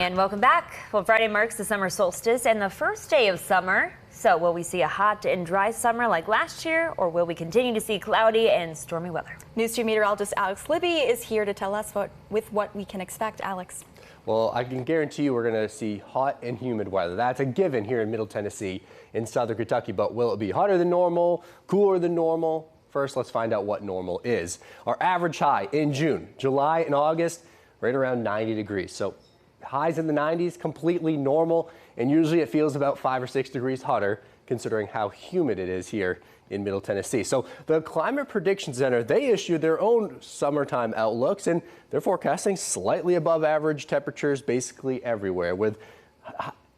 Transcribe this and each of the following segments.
And welcome back. Well, Friday marks the summer solstice and the first day of summer. So will we see a hot and dry summer like last year, or will we continue to see cloudy and stormy weather? News 2 meteorologist Alex Libby is here to tell us what we can expect. Alex. Well, I can guarantee you we're going to see hot and humid weather. That's a given here in Middle Tennessee in southern Kentucky. But will it be hotter than normal, cooler than normal? First, let's find out what normal is. Our average high in June, July, and August, right around 90 degrees. So highs in the 90s, completely normal, and usually it feels about 5 or 6 degrees hotter considering how humid it is here in Middle Tennessee. So the Climate Prediction Center, they issued their own summertime outlooks, and they're forecasting slightly above average temperatures basically everywhere, with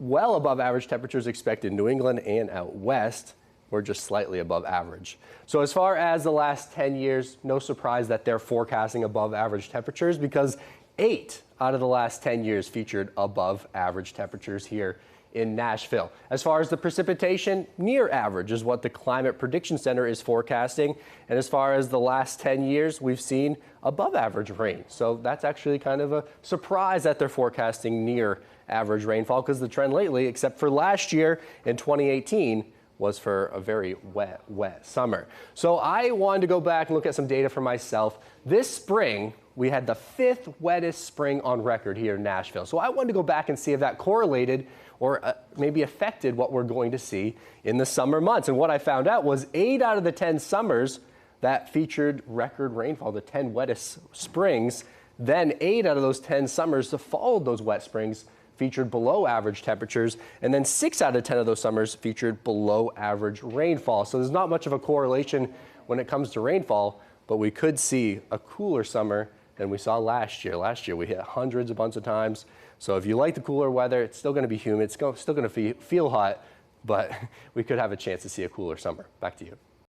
well above average temperatures expected in New England and out west. We're just slightly above average. So as far as the last 10 years, no surprise that they're forecasting above average temperatures because 8 out of the last 10 years featured above average temperatures here in Nashville. As far as the precipitation, near average is what the Climate Prediction Center is forecasting. And as far as the last 10 years, we've seen above average rain. So that's actually kind of a surprise that they're forecasting near average rainfall because the trend lately, except for last year in 2018, was for a very wet summer. So I wanted to go back and look at some data for myself. This spring, we had the 5th wettest spring on record here in Nashville. So I wanted to go back and see if that correlated or maybe affected what we're going to see in the summer months. And what I found out was 8 out of the 10 summers that featured record rainfall, the 10 wettest springs, then 8 out of those 10 summers that followed those wet springs featured below average temperatures, and then 6 out of 10 of those summers featured below average rainfall. So there's not much of a correlation when it comes to rainfall, but we could see a cooler summer than we saw last year. Last year we hit hundreds a bunch of times. So if you like the cooler weather, it's still going to be humid, it's still going to feel hot, but we could have a chance to see a cooler summer. Back to you.